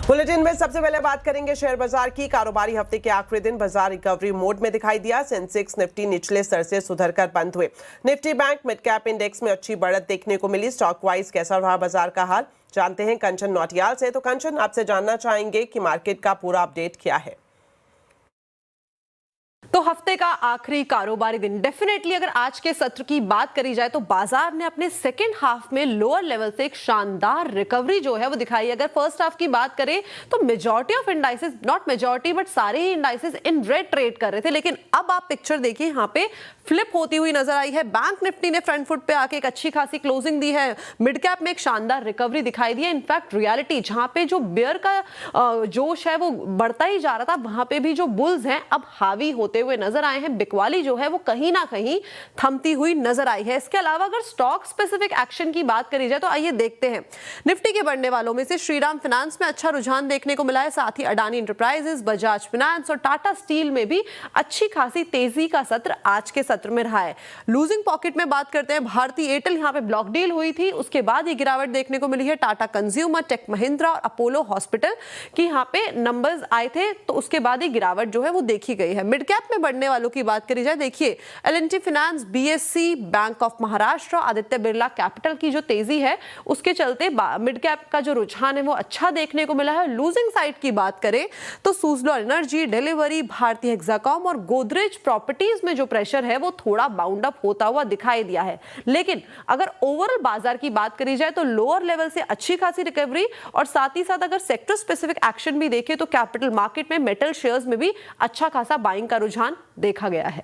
Bulletin में सबसे पहले बात करेंगे शेयर बाजार की। कारोबारी हफ्ते के आखिरी दिन बाजार रिकवरी मोड में दिखाई दिया। सेंसेक्स निफ्टी निचले स्तर से सुधरकर बंद हुए। Nifty bank mid cap index में अच्छी बढ़त देखने को मिली। स्टॉक वाइज कैसा रहा बाजार का हाल, जानते हैं कंचन नौटियाल से। तो कंचन, आपसे जानना चाहेंगे कि मार्केट का पूरा अपडेट क्या है। तो हफ्ते का आखिरी कारोबारी दिन, डेफिनेटली अगर आज के सत्र की बात करी जाए तो बाजार ने अपने सेकेंड हाफ में लोअर लेवल से एक शानदार रिकवरी जो है वो दिखाई। अगर फर्स्ट हाफ की बात करें तो majority of indices, not majority but सारे ही इंडाइसेस इन रेड ट्रेड कर रहे थे, लेकिन अब आप पिक्चर देखिए, यहाँ पे फ्लिप होती हुई नजर आई है। बैंक निफ्टी ने फ्रंट फुट पे आके एक अच्छी खासी क्लोजिंग दी है। मिड कैप में एक शानदार रिकवरी दिखाई दी है। इनफैक्ट रियलिटी, जहां पे जो बियर का जोश है वो बढ़ता ही जा रहा था, वहां पे भी जो बुल्स हैं अब हावी होते हुए नजर आए हैं। बिकवाली जो है वो कहीं ना कहीं थमती हुई नजर आई है। इसके अलावा अगर स्टॉक स्पेसिफिक एक्शन की बात करी जाए तो आइए देखते हैं। निफ्टी के बढ़ने वालों में से श्रीराम फाइनेंस में अच्छा रुझान देखने को मिला है, साथ ही अडानी एंटरप्राइजेस, बजाज फाइनेंस और टाटा स्टील में भी अच्छी खासी तेजी का सत्र आज के सत्र में रहा है। लूजिंग पॉकेट में बात करते हैं, भारतीय एयरटेल, यहां पे ब्लॉक डील हुई थी, उसके बाद ये गिरावट देखने को मिली है। टाटा कंज्यूमर, टेक महिंद्रा और अपोलो हॉस्पिटल की यहां पे नंबर्स आए थे, तो उसके बाद ये गिरावट जो है वो देखी गई है। मिड कैप में बढ़ने वालों की बात करी जाए, देखिए L&T finance, BSc, bank of Maharashtra, Aditya Birla capital की जो तेजी है उसके चलते मिड कैप का जो रुझान है वो अच्छा देखने को मिला है। लूजिंग साइड की बात करें तो सुजलॉन एनर्जी, डिलीवरी, भारतीय हेक्साकॉम और गोदरेज प्रॉपर्टीज में जो प्रेशर है वो थोड़ा बाउंड अप होता हुआ दिखाई दिया है। लेकिन अगर ओवरऑल बाजार की बात करी जाए तो लोअर लेवल से अच्छी खासी रिकवरी, और साथ ही साथ अगर सेक्टर स्पेसिफिक एक्शन भी देखें तो कैपिटल मार्केट में मेटल शेयर्स में भी अच्छा खासा बाइंग का रुझान देखा गया है।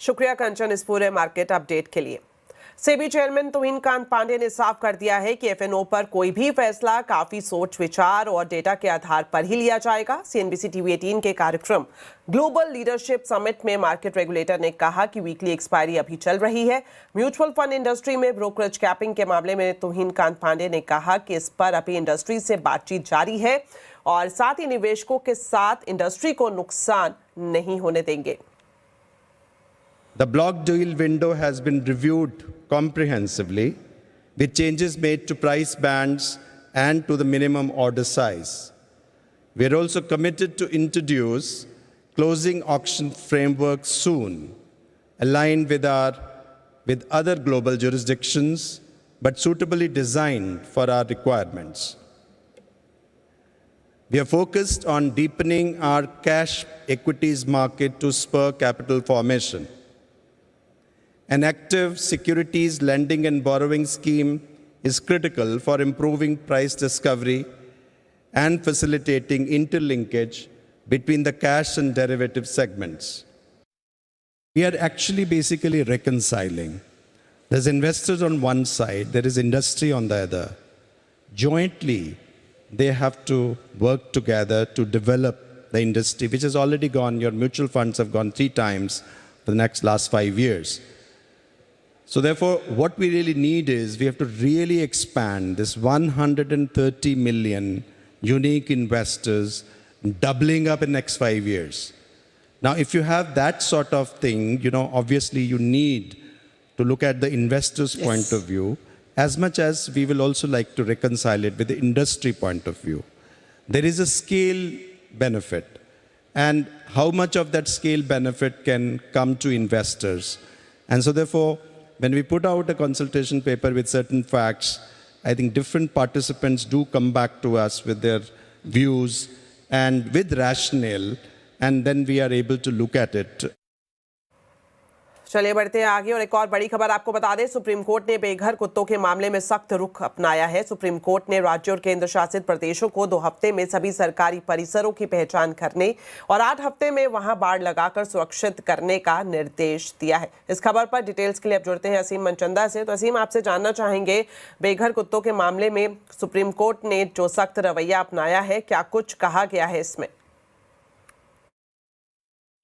शुक्रिया कंचन इस पूरे मार्केट अपडेट के लिए। सेबी चेयरमैन तुहिन कांत पांडे ने साफ कर दिया है कि एफएनओ पर कोई भी फैसला काफी सोच विचार और डेटा के आधार पर ही लिया जाएगा। सीएनबीसी टीवी 18 के कार्यक्रम ग्लोबल लीडरशिप समिट में मार्केट रेगुलेटर ने कहा कि वीकली एक्सपायरी अभी चल रही है। म्यूचुअल फंड इंडस्ट्री में ब्रोकरेज कैपिंग के मामले में तुहिन कांत पांडे ने कहा कि इस पर अभी इंडस्ट्री से बातचीत जारी है और साथ ही निवेशकों के साथ इंडस्ट्री को नुकसान नहीं होने देंगे। The block deal window has been reviewed comprehensively with changes made to price bands and to the minimum order size. We are also committed to introduce closing auction framework soon, aligned with other global jurisdictions, but suitably designed for our requirements. We are focused on deepening our cash equities market to spur capital formation. An active securities lending and borrowing scheme is critical for improving price discovery and facilitating interlinkage between the cash and derivative segments. We are actually basically reconciling. There's investors on one side, there is industry on the other. Jointly, they have to work together to develop the industry, which has already gone, your mutual funds have gone 3 times for the last 5 years. So therefore, what we really need is we have to really expand this 130 million unique investors, doubling up in the next 5 years. Now, if you have that sort of thing, obviously you need to look at the investor's point of view, as much as we will also like to reconcile it with the industry point of view. There is a scale benefit, and how much of that scale benefit can come to investors. And so therefore, when we put out a consultation paper with certain facts, I think different participants do come back to us with their views and with rationale, and then we are able to look at it. चलिए बढ़ते हैं आगे और एक और बड़ी खबर आपको बता दें। सुप्रीम कोर्ट ने बेघर कुत्तों के मामले में सख्त रुख अपनाया है। सुप्रीम कोर्ट ने राज्यों और केंद्र शासित प्रदेशों को 2 हफ्ते में सभी सरकारी परिसरों की पहचान करने और 8 हफ्ते में वहां बाड़ लगाकर सुरक्षित करने का निर्देश दिया है। इस खबर पर डिटेल्स के लिए अब जुड़ते हैं असीम मनचंदा से। तो असीम, आपसे जानना चाहेंगे, बेघर कुत्तों के मामले में सुप्रीम कोर्ट ने जो सख्त रवैया अपनाया है, क्या कुछ कहा गया है इसमें?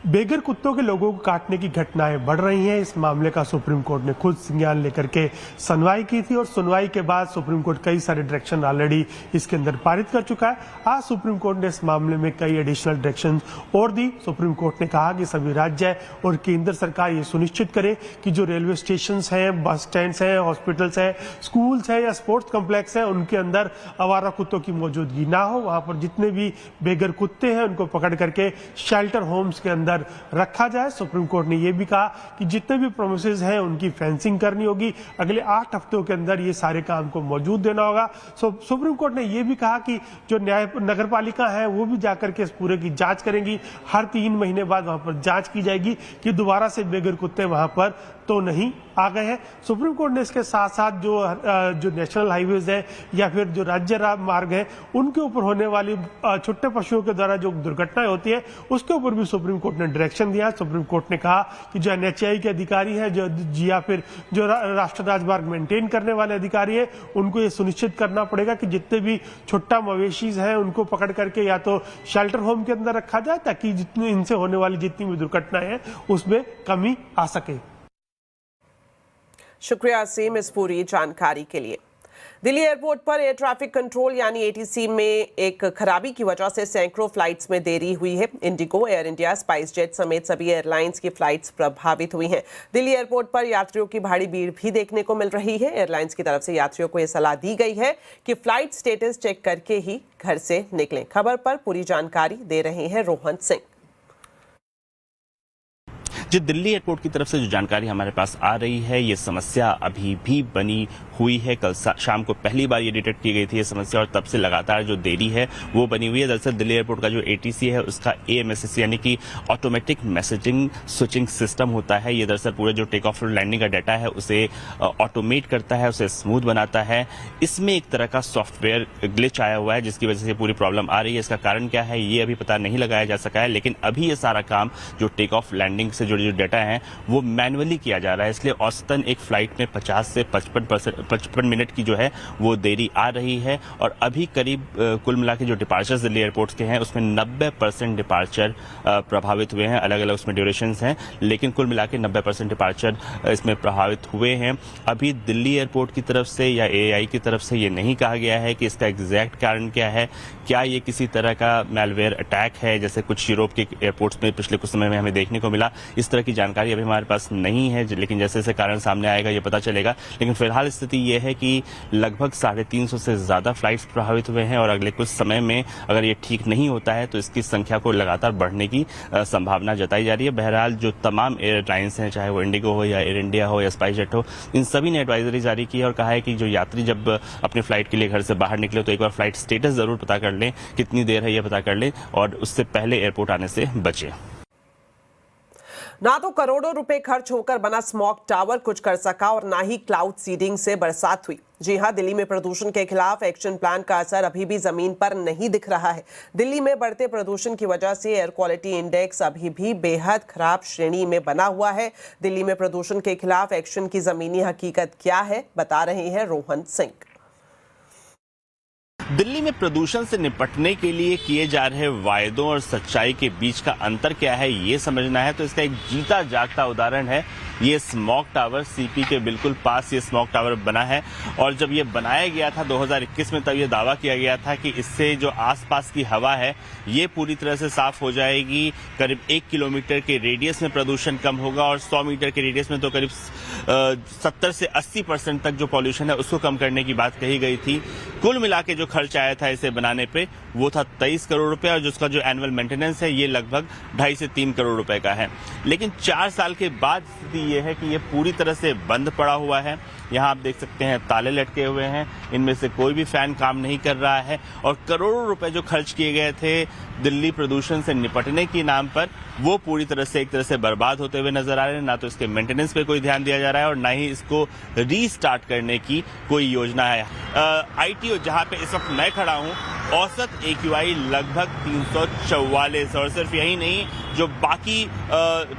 बेघर कुत्तों के लोगों को काटने की घटनाएं बढ़ रही हैं। इस मामले का सुप्रीम कोर्ट ने खुद संज्ञान लेकर के सुनवाई की थी और सुनवाई के बाद सुप्रीम कोर्ट कई सारे डायरेक्शन ऑलरेडी इसके अंदर पारित कर चुका है। आज सुप्रीम कोर्ट ने इस मामले में कई एडिशनल डायरेक्शन और दी। सुप्रीम कोर्ट ने कहा कि सभी राज्य और केंद्र सरकार ये सुनिश्चित करे कि जो रेलवे स्टेशन हैं, बस स्टैंड हैं, हॉस्पिटल्स हैं, स्कूल्स हैं या स्पोर्ट्स कॉम्प्लेक्स हैं, उनके अंदर आवारा कुत्तों की मौजूदगी ना हो। वहां पर जितने भी बेघर कुत्ते हैं उनको पकड़ करके शेल्टर होम्स के अंदर रखा जाए। सुप्रीम कोर्ट ने यह भी कहा कि जितने भी प्रोमिसेस हैं उनकी फेंसिंग करनी होगी। अगले 8 हफ्तों के अंदर ये सारे काम को मौजूद देना होगा। सुप्रीम कोर्ट ने यह भी कहा कि जो नगर पालिका है वो भी जाकर के इस पूरे की जांच करेंगी। हर 3 महीने बाद वहां पर जांच की जाएगी कि दोबारा से बेघर कुत्ते वहां पर तो नहीं आ गए हैं। सुप्रीम कोर्ट ने इसके साथ साथ जो नेशनल हाईवेज है या फिर जो राज्य मार्ग है उनके ऊपर होने वाली छोटे पशुओं के द्वारा जो दुर्घटनाएं होती है उसके ऊपर भी सुप्रीम कोर्ट ने डायरेक्शन दिया। सुप्रीम कोर्ट ने कहा कि जो NHAI के अधिकारी हैं जो या फिर जो राष्ट्रीय राजमार्ग मेंटेन करने वाले अधिकारी हैं उनको ये सुनिश्चित करना पड़ेगा कि जितने भी छोटा मवेशी हैं उनको पकड़ करके या तो शेल्टर होम के अंदर रखा जाए ताकि जितनी इनसे होने वाली जितनी भी दुर्घटनाएं हैं उसमें कमी आ सके। शुक्रिया असीम इस पूरी जानकारी के लिए। दिल्ली एयरपोर्ट पर एयर ट्रैफिक कंट्रोल यानी ATC में एक खराबी की वजह से सैकड़ों फ्लाइट्स में देरी हुई है। Indigo, air India, spice jet समेत सभी एयरलाइंस की फ्लाइट्स प्रभावित हुई हैं। दिल्ली एयरपोर्ट पर यात्रियों की भारी भीड़ भी देखने को मिल रही है। एयरलाइंस की तरफ से यात्रियों को यह सलाह दी गई है कि फ्लाइट स्टेटस चेक करके ही घर से निकलें। खबर पर पूरी जानकारी दे रहे हैं रोहन सिंह। जी, दिल्ली एयरपोर्ट की तरफ से जो जानकारी हमारे पास आ रही है, ये समस्या अभी भी बनी हुई है। कल शाम को पहली बार ये डिटेक्ट की गई थी ये समस्या और तब से लगातार जो देरी है वो बनी हुई है। दरअसल दिल्ली एयरपोर्ट का जो ATC है उसका AMSC यानी कि ऑटोमेटिक मैसेजिंग स्विचिंग सिस्टम होता है। ये दरअसल पूरे जो टेक ऑफ और लैंडिंग का डाटा है उसे ऑटोमेट करता है, उसे स्मूथ बनाता है। इसमें एक तरह का सॉफ्टवेयर ग्लिच आया हुआ है जिसकी वजह से पूरी प्रॉब्लम आ रही है। इसका कारण क्या है ये अभी पता नहीं लगाया जा सका है, लेकिन अभी ये सारा काम जो टेक ऑफ लैंडिंग से जो डाटा है वो मैनुअली किया जा रहा है। इसलिए औसतन एक फ्लाइट में 50 से 55 मिनट की जो है वो देरी आ रही है। और अभी करीब कुल मिला के जो डिपार्चर्स दिल्ली एयरपोर्ट के हैं उसमें 90% डिपार्चर प्रभावित हुए हैं। अलग अलग उसमें ड्यूरेशंस हैं, लेकिन कुल मिला के 90% डिपार्चर इसमें प्रभावित हुए हैं। अभी दिल्ली एयरपोर्ट की तरफ से या AAI की तरफ से ये नहीं कहा गया है कि इसका एग्जैक्ट कारण क्या है। क्या ये किसी तरह का मैलवेयर अटैक है जैसे कुछ यूरोप के एयरपोर्ट्स में पिछले कुछ समय में हमें देखने को मिला। इस तरह की जानकारी अभी हमारे पास नहीं है, लेकिन जैसे जैसे कारण सामने आएगा ये पता चलेगा। लेकिन फिलहाल स्थिति ये है कि लगभग 350 से ज्यादा फ्लाइट्स प्रभावित हुए हैं और अगले कुछ समय में अगर ये ठीक नहीं होता है तो इसकी संख्या को लगातार बढ़ने की संभावना जताई जा रही है। बहरहाल जो तमाम एयरलाइंस हैं, चाहे वो इंडिगो हो या एयर इंडिया हो या स्पाइस जेट हो, इन सभी ने एडवाइजरी जारी की है और कहा है कि जो यात्री जब अपनी फ्लाइट के लिए घर से बाहर निकले तो एक बार फ्लाइट स्टेटस जरूर पता कर लें, कितनी देर है ये पता कर लें और उससे पहले एयरपोर्ट आने से बचें। ना तो करोड़ों रुपए खर्च होकर बना स्मॉग टावर कुछ कर सका और ना ही क्लाउड सीडिंग से बरसात हुई। जी हां, दिल्ली में प्रदूषण के खिलाफ एक्शन प्लान का असर अभी भी जमीन पर नहीं दिख रहा है। दिल्ली में बढ़ते प्रदूषण की वजह से एयर क्वालिटी इंडेक्स अभी भी बेहद खराब श्रेणी में बना हुआ है। दिल्ली में प्रदूषण के खिलाफ एक्शन की जमीनी हकीकत क्या है, बता रहे हैं रोहन सिंह। दिल्ली में प्रदूषण से निपटने के लिए किए जा रहे वायदों और सच्चाई के बीच का अंतर क्या है ये समझना है तो इसका एक जीता जागता उदाहरण है ये स्मॉग टावर। सीपी के बिल्कुल पास ये स्मॉग टावर बना है और जब ये बनाया गया था 2021 में तब ये दावा किया गया था कि इससे जो आसपास की हवा है ये पूरी तरह से साफ हो जाएगी। करीब 1 किलोमीटर के रेडियस में प्रदूषण कम होगा और 100 मीटर के रेडियस में तो करीब 70 से 80% तक जो पॉल्यूशन है उसको कम करने की बात कही गई थी। कुल मिला के जो खर्च आया था इसे बनाने पे वो था 23 करोड़ रुपए और जिसका जो एनुअल मेंटेनेंस है ये लगभग 2.5 से 3 करोड़ रुपए का है। लेकिन 4 साल के बाद स्थिति ये है कि ये पूरी तरह से बंद पड़ा हुआ है। यहाँ आप देख सकते हैं ताले लटके हुए हैं, इनमें से कोई भी फैन काम नहीं कर रहा है और करोड़ों रुपए जो खर्च किए गए थे दिल्ली प्रदूषण से निपटने के नाम पर वो पूरी तरह से एक तरह से बर्बाद होते हुए नजर आ रहे हैं। ना तो इसके मेंटेनेंस पे कोई ध्यान दिया जा रहा है और ना ही इसको रीस्टार्ट करने की कोई योजना है। ITO जहां पे इस वक्त मैं खड़ा हूं औसत AQI लगभग 344 और सिर्फ यही नहीं जो बाकी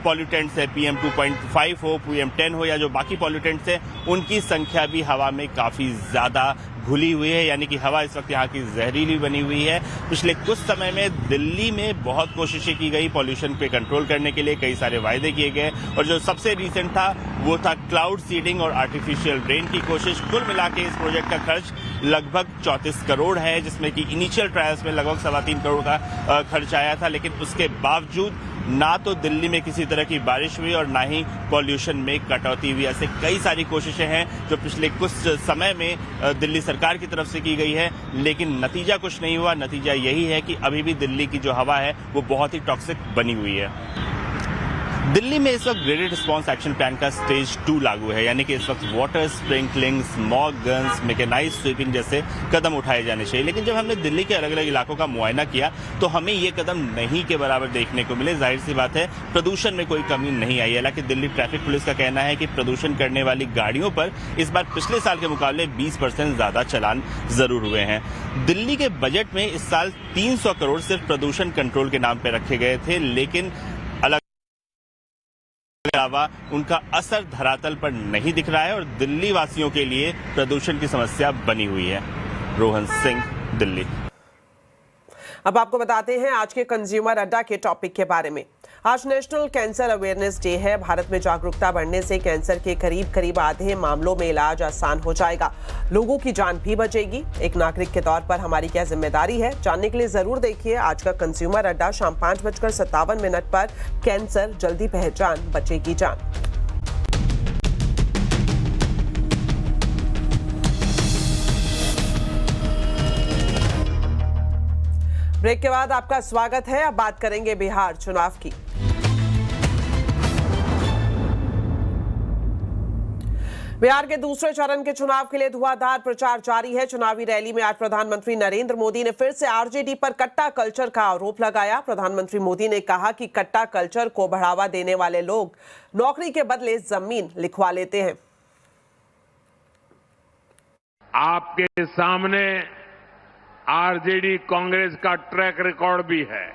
पॉल्यूटेंट्स है PM 2.5 हो PM 10 हो या जो बाकी पॉल्यूटेंट्स है उनकी संख्या भी हवा में काफी ज्यादा घुली हुई है, यानी कि हवा इस वक्त यहाँ की जहरीली बनी हुई है। पिछले कुछ समय में दिल्ली में बहुत कोशिशें की गई पॉल्यूशन पे कंट्रोल करने के लिए, कई सारे वायदे किए गए और जो सबसे रिसेंट था वो था क्लाउड सीडिंग और आर्टिफिशियल रेन की कोशिश। कुल मिला के इस प्रोजेक्ट का खर्च लगभग 34 करोड़ है, जिसमें कि इनिशियल ट्रायल्स में लगभग 3.25 करोड़ का खर्च आया था। लेकिन उसके बावजूद ना तो दिल्ली में किसी तरह की बारिश हुई और ना ही पॉल्यूशन में कटौती हुई। ऐसे कई सारी कोशिशें हैं जो पिछले कुछ समय में दिल्ली सरकार की तरफ से की गई है, लेकिन नतीजा कुछ नहीं हुआ। नतीजा यही है कि अभी भी दिल्ली की जो हवा है वो बहुत ही टॉक्सिक बनी हुई है। दिल्ली में इस वक्त ग्रेडेड रिस्पांस एक्शन प्लान का स्टेज 2 लागू है, यानी कि इस वक्त water sprinkling, smog guns, mechanised sweeping जैसे कदम उठाए जाने चाहिए। लेकिन जब हमने दिल्ली के अलग अलग इलाकों का मुआयना किया तो हमें ये कदम नहीं के बराबर देखने को मिले। जाहिर सी बात है प्रदूषण में कोई कमी नहीं आई। हालांकि दिल्ली ट्रैफिक पुलिस का कहना है कि प्रदूषण करने वाली गाड़ियों पर इस बार पिछले साल के मुकाबले 20% ज्यादा चालान जरूर हुए हैं। दिल्ली के बजट में इस साल 300 करोड़ सिर्फ प्रदूषण कंट्रोल के नाम पर रखे गए थे, लेकिन अलावा उनका असर धरातल पर नहीं दिख रहा है और दिल्ली वासियों के लिए प्रदूषण की समस्या बनी हुई है। रोहन सिंह, दिल्ली। अब आपको बताते हैं आज के कंज्यूमर अड्डा के टॉपिक के बारे में। आज नेशनल कैंसर अवेयरनेस डे है। भारत में जागरूकता बढ़ने से कैंसर के करीब आधे मामलों में इलाज आसान हो जाएगा, लोगों की जान भी बचेगी। एक नागरिक के तौर पर हमारी क्या जिम्मेदारी है, जानने के लिए जरूर देखिए आज का कंज्यूमर अड्डा शाम 5:57 पर। कैंसर जल्दी पहचान, बचेगी जान। ब्रेक के बाद आपका स्वागत है। अब बात करेंगे बिहार चुनाव की। बिहार के दूसरे चरण के चुनाव के लिए धुआंधार प्रचार जारी है। चुनावी रैली में आज प्रधानमंत्री नरेंद्र मोदी ने फिर से आरजेडी पर कट्टा कल्चर का आरोप लगाया। प्रधानमंत्री मोदी ने कहा कि कट्टा कल्चर को बढ़ावा देने वाले लोग नौकरी के बदले जमीन लिखवा लेते हैं। आपके सामने आरजेडी कांग्रेस का ट्रैक रिकॉर्ड भी है।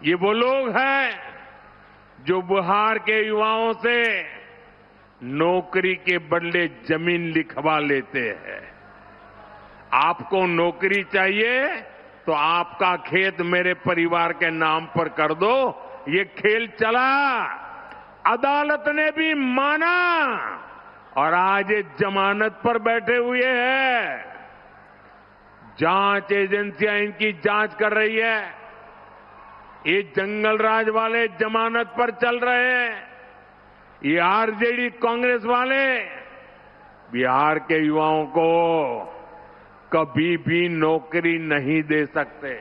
ये वो लोग हैं जो बिहार के युवाओं से नौकरी के बदले जमीन लिखवा लेते हैं। आपको नौकरी चाहिए तो आपका खेत मेरे परिवार के नाम पर कर दो। ये खेल चला, अदालत ने भी माना और आज ये जमानत पर बैठे हुए हैं। जांच एजेंसियां इनकी जांच कर रही है। ये जंगल राज वाले जमानत पर चल रहे हैं। ये आरजेडी कांग्रेस वाले बिहार के युवाओं को कभी भी नौकरी नहीं दे सकते।